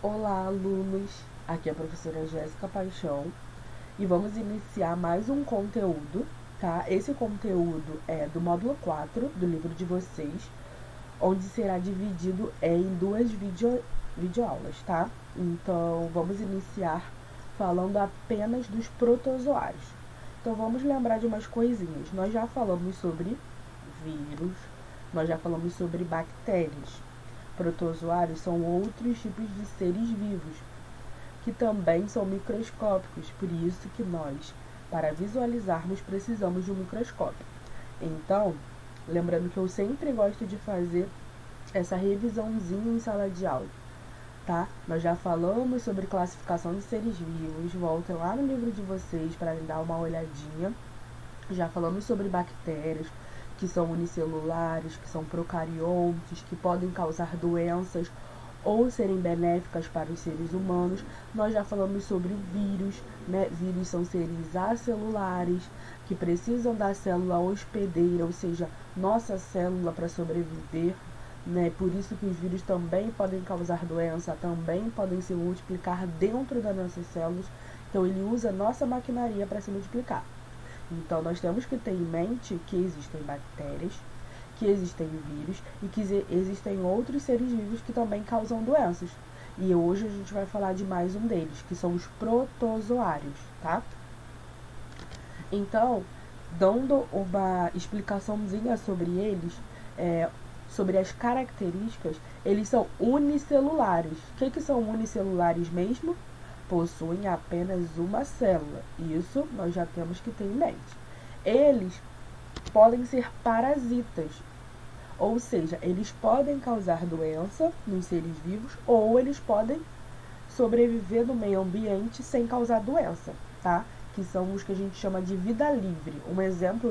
Olá, alunos! Aqui é a professora Jéssica Paixão e vamos iniciar mais um conteúdo, tá? Esse conteúdo é do módulo 4 do livro de vocês, onde será dividido em duas videoaulas, tá? Então, vamos iniciar falando apenas dos protozoários. Então, vamos lembrar de umas coisinhas. Nós já falamos sobre vírus, nós já falamos sobre bactérias. Protozoários são outros tipos de seres vivos, que também são microscópicos, por isso que nós, para visualizarmos, precisamos de um microscópio. Então, lembrando que eu sempre gosto de fazer essa revisãozinha em sala de aula, tá? Nós já falamos sobre classificação de seres vivos, voltem lá no livro de vocês para dar uma olhadinha. Já falamos sobre bactérias, que são unicelulares, que são procariontes, que podem causar doenças ou serem benéficas para os seres humanos. Nós já falamos sobre vírus, né? Vírus são seres acelulares, que precisam da célula hospedeira, ou seja, nossa célula para sobreviver, né? Por isso que os vírus também podem causar doença, também podem se multiplicar dentro das nossas células. Então, ele usa a nossa maquinaria para se multiplicar. Então, nós temos que ter em mente que existem bactérias, que existem vírus e que existem outros seres vivos que também causam doenças. E hoje a gente vai falar de mais um deles, que são os protozoários, tá? Então, dando uma explicaçãozinha sobre eles, sobre as características, eles são unicelulares. O que são unicelulares mesmo? Possuem apenas uma célula. Isso nós já temos que ter em mente. Eles podem ser parasitas, ou seja, eles podem causar doença nos seres vivos ou eles podem sobreviver no meio ambiente sem causar doença, tá? Que são os que a gente chama de vida livre. Um exemplo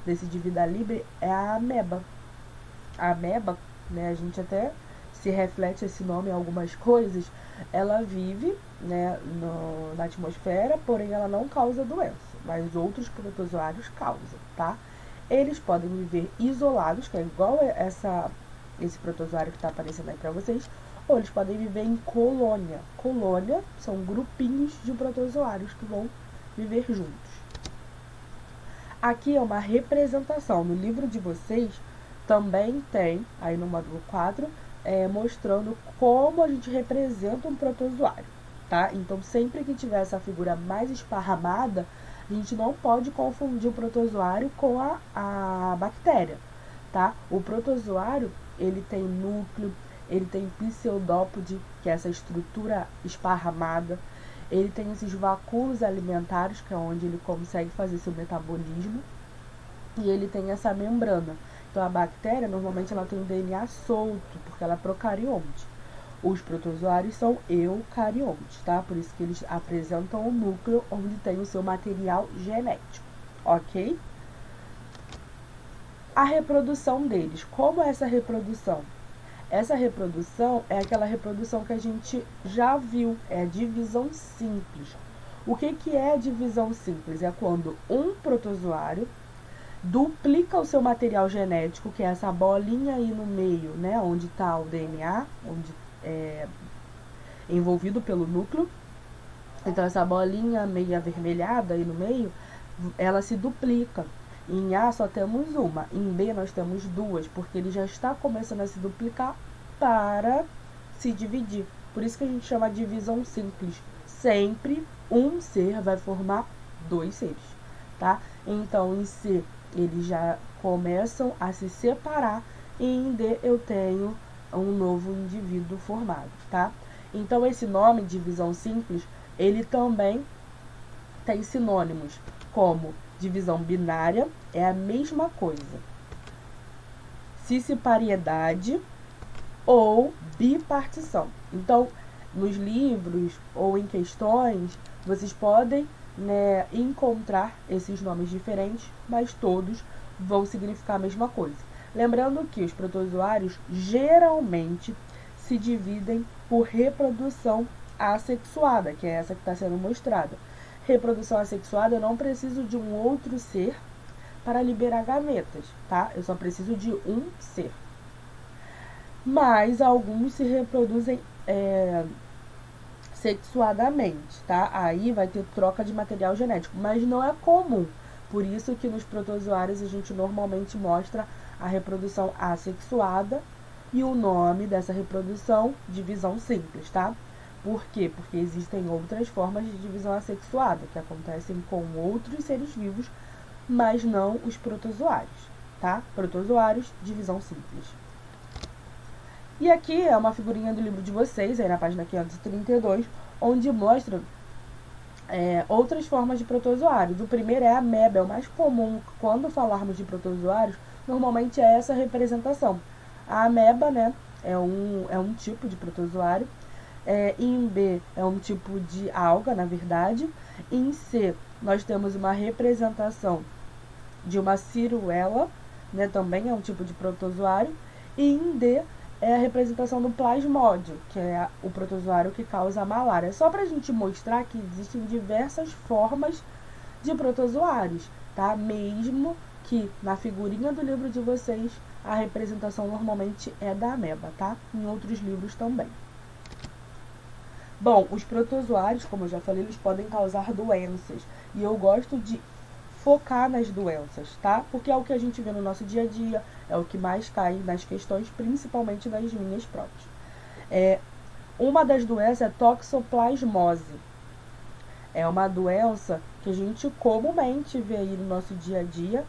desse de vida livre, é a ameba. A ameba, né, a gente até se reflete esse nome em algumas coisas, ela vive, né, na atmosfera, porém ela não causa doença, mas outros protozoários causam, tá? Eles podem viver isolados, que é igual esse protozoário que está aparecendo aí para vocês, ou eles podem viver em colônia. Colônia são grupinhos de protozoários que vão viver juntos. Aqui é uma representação. No livro de vocês também tem, aí no módulo 4, mostrando como a gente representa um protozoário, tá? Então, sempre que tiver essa figura mais esparramada, a gente não pode confundir o protozoário com a bactéria, tá? O protozoário, ele tem núcleo, ele tem pseudópode, que é essa estrutura esparramada, ele tem esses vacúolos alimentares, que é onde ele consegue fazer seu metabolismo, e ele tem essa membrana. Então, a bactéria, normalmente, ela tem um DNA solto, porque ela é procarionte. Os protozoários são eucariontes, tá? Por isso que eles apresentam um núcleo onde tem o seu material genético, ok? A reprodução deles. Como é essa reprodução? Essa reprodução é aquela reprodução que a gente já viu, é a divisão simples. O que é a divisão simples? É quando um protozoário duplica o seu material genético, que é essa bolinha aí no meio, né, onde está o DNA, onde é envolvido pelo núcleo. Então, essa bolinha meio avermelhada aí no meio, ela se duplica. Em A só temos uma, em B nós temos duas, porque ele já está começando a se duplicar para se dividir. Por isso que a gente chama de divisão simples. Sempre um ser vai formar dois seres, tá? Então, em C, eles já começam a se separar, e em D eu tenho um novo indivíduo formado, tá? Então, esse nome, divisão simples, ele também tem sinônimos, como divisão binária, é a mesma coisa, cisipariedade ou bipartição. Então, nos livros ou em questões, vocês podem, né, encontrar esses nomes diferentes, mas todos vão significar a mesma coisa. Lembrando que os protozoários geralmente se dividem por reprodução assexuada, que é essa que está sendo mostrada. Reprodução assexuada, eu não preciso de um outro ser para liberar gametas, tá? Eu só preciso de um ser. Mas alguns se reproduzem sexuadamente, tá? Aí vai ter troca de material genético, mas não é comum. Por isso que nos protozoários a gente normalmente mostra a reprodução assexuada e o nome dessa reprodução, divisão simples, tá? Por quê? Porque existem outras formas de divisão assexuada que acontecem com outros seres vivos, mas não os protozoários, tá? Protozoários, divisão simples. E aqui é uma figurinha do livro de vocês, aí na página 532, onde mostra outras formas de protozoários. O primeiro é a ameba, é o mais comum quando falarmos de protozoários, normalmente é essa representação. A ameba, né, é um tipo de protozoário. Em B é um tipo de alga, na verdade. Em C nós temos uma representação de uma ciruela, né, também é um tipo de protozoário. E em D é a representação do plasmódio, que é o protozoário que causa a malária. Só para a gente mostrar que existem diversas formas de protozoários, tá? Mesmo que na figurinha do livro de vocês a representação normalmente é da ameba, tá? Em outros livros também. Bom, os protozoários, como eu já falei, eles podem causar doenças. E eu gosto de focar nas doenças, tá? Porque é o que a gente vê no nosso dia a dia, é o que mais cai nas questões, principalmente das minhas provas. Uma das doenças é toxoplasmose. É uma doença que a gente comumente vê aí no nosso dia a dia.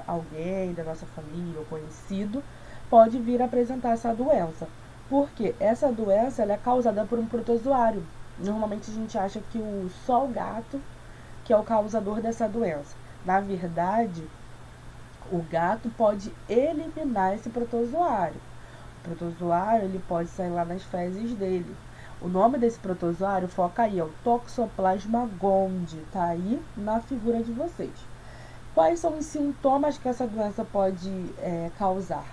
Alguém da nossa família ou conhecido pode vir a apresentar essa doença. Porque essa doença ela é causada por um protozoário. Normalmente a gente acha que só o gato que é o causador dessa doença. Na verdade, o gato pode eliminar esse protozoário. O protozoário ele pode sair lá nas fezes dele. O nome desse protozoário, foca aí, é o Toxoplasma gondii, tá aí na figura de vocês. Quais são os sintomas que essa doença pode causar?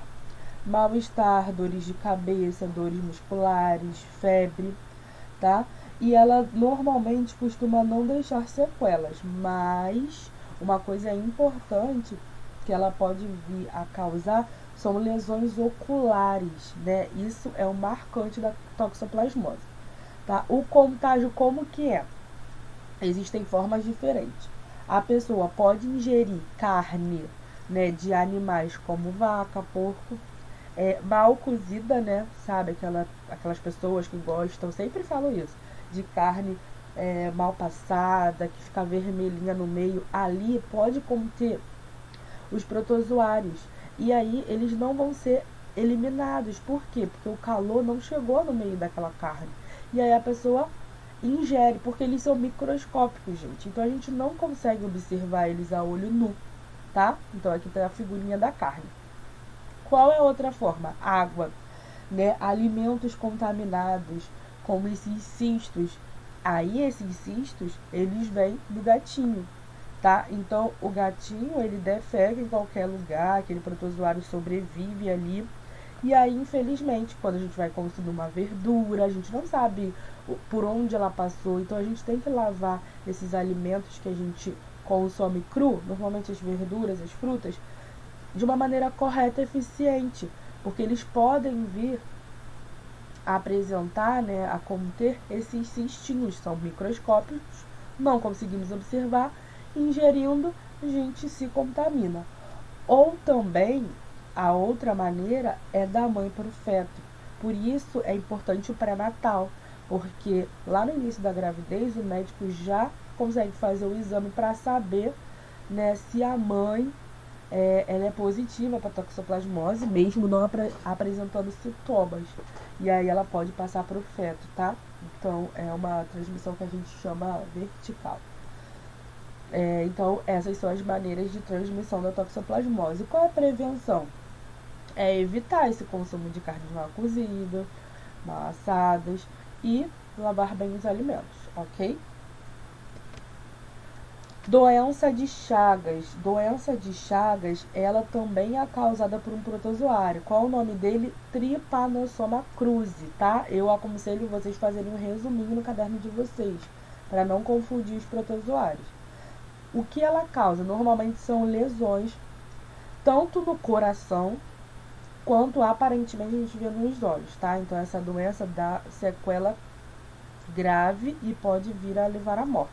Mal-estar, dores de cabeça, dores musculares, febre, tá? E ela normalmente costuma não deixar sequelas, mas uma coisa importante que ela pode vir a causar são lesões oculares, né? Isso é o marcante da toxoplasmose, tá? O contágio como que é? Existem formas diferentes. A pessoa pode ingerir carne, né, de animais como vaca, porco, mal cozida, né? Sabe, aquelas pessoas que gostam, sempre falo isso, de carne mal passada, que fica vermelhinha no meio, ali pode conter os protozoários. E aí eles não vão ser eliminados. Por quê? Porque o calor não chegou no meio daquela carne. E aí a pessoa ingere, porque eles são microscópicos, gente. Então a gente não consegue observar eles a olho nu, tá? Então aqui tem a figurinha da carne. Qual é a outra forma? Água, né? Alimentos contaminados, como esses cistos. Aí esses cistos, eles vêm do gatinho, tá? Então o gatinho, ele defeca em qualquer lugar, aquele protozoário sobrevive ali. E aí, infelizmente, quando a gente vai consumir uma verdura, a gente não sabe por onde ela passou. Então a gente tem que lavar esses alimentos que a gente consome cru, normalmente as verduras, as frutas, de uma maneira correta e eficiente, porque eles podem vir a apresentar, né, a conter esses cistinhos, são microscópicos, não conseguimos observar, ingerindo a gente se contamina. Ou também, a outra maneira é da mãe para o feto. Por isso é importante o pré-natal, porque lá no início da gravidez o médico já consegue fazer o exame para saber, né, se a mãe ela é positiva para toxoplasmose, mesmo não apresentando sintomas. E aí ela pode passar para o feto, tá? Então, é uma transmissão que a gente chama vertical. Então, essas são as maneiras de transmissão da toxoplasmose. Qual é a prevenção? É evitar esse consumo de carnes mal cozidas, mal assadas e lavar bem os alimentos, ok? Doença de Chagas. Doença de Chagas, ela também é causada por um protozoário. Qual o nome dele? Trypanosoma cruzi, tá? Eu aconselho vocês fazerem um resuminho no caderno de vocês, para não confundir os protozoários. O que ela causa? Normalmente são lesões, tanto no coração quanto aparentemente a gente vê nos olhos, tá? Então essa doença dá sequela grave e pode vir a levar à morte.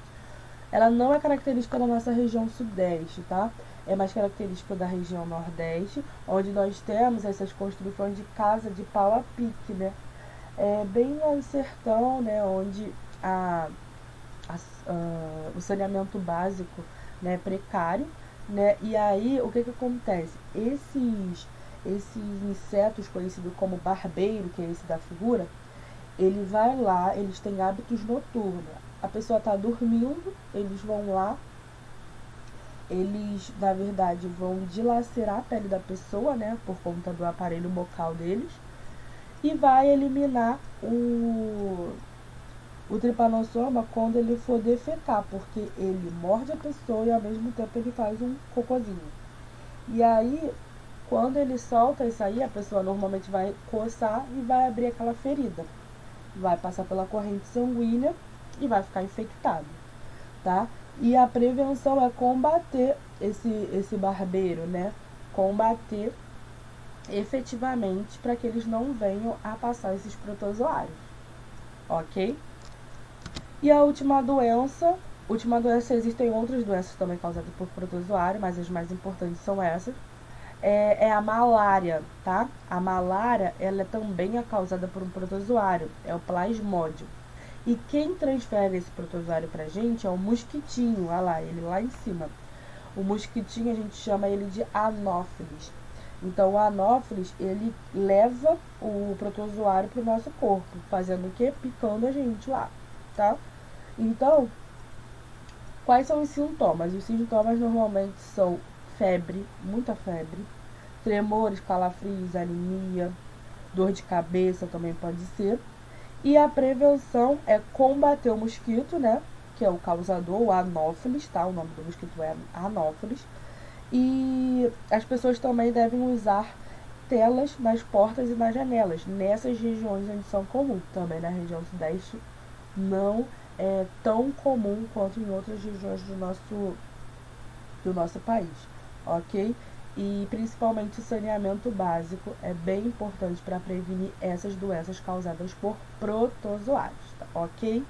Ela não é característica da nossa região sudeste, tá? É mais característica da região nordeste, onde nós temos essas construções de casa de pau a pique, né? É bem no sertão, né? Onde o saneamento básico, né, é precário, né? E aí, o que acontece? Esses insetos conhecidos como barbeiro, que é esse da figura, ele vai lá, eles têm hábitos noturnos. A pessoa está dormindo, eles vão lá, eles, na verdade, vão dilacerar a pele da pessoa, né, por conta do aparelho bucal deles, e vai eliminar o tripanossoma quando ele for defecar, porque ele morde a pessoa e ao mesmo tempo ele faz um cocôzinho. E aí, quando ele solta isso aí, a pessoa normalmente vai coçar e vai abrir aquela ferida. Vai passar pela corrente sanguínea e vai ficar infectado, tá? E a prevenção é combater esse barbeiro, né? Combater efetivamente para que eles não venham a passar esses protozoários, ok? E a última doença, existem outras doenças também causadas por protozoário, mas as mais importantes são essas. É a malária, tá? A malária, ela também é causada por um protozoário, é o plasmódio. E quem transfere esse protozoário pra gente é o mosquitinho, olha lá, ele lá em cima. O mosquitinho a gente chama ele de anófilis. Então o anófilis, ele leva o protozoário pro nosso corpo, fazendo o quê? Picando a gente lá, tá? Então, quais são os sintomas? Os sintomas normalmente são febre, muita febre, tremores, calafrios, anemia, dor de cabeça também pode ser. E a prevenção é combater o mosquito, né? Que é o causador, o anófilis, tá? O nome do mosquito é anófilis. E as pessoas também devem usar telas nas portas e nas janelas, nessas regiões onde são comuns. Também na região sudeste não é tão comum quanto em outras regiões do nosso país, ok? E principalmente o saneamento básico é bem importante para prevenir essas doenças causadas por protozoários, tá? Ok?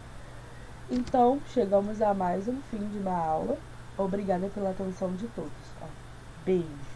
Então, chegamos a mais um fim de uma aula. Obrigada pela atenção de todos. Beijo!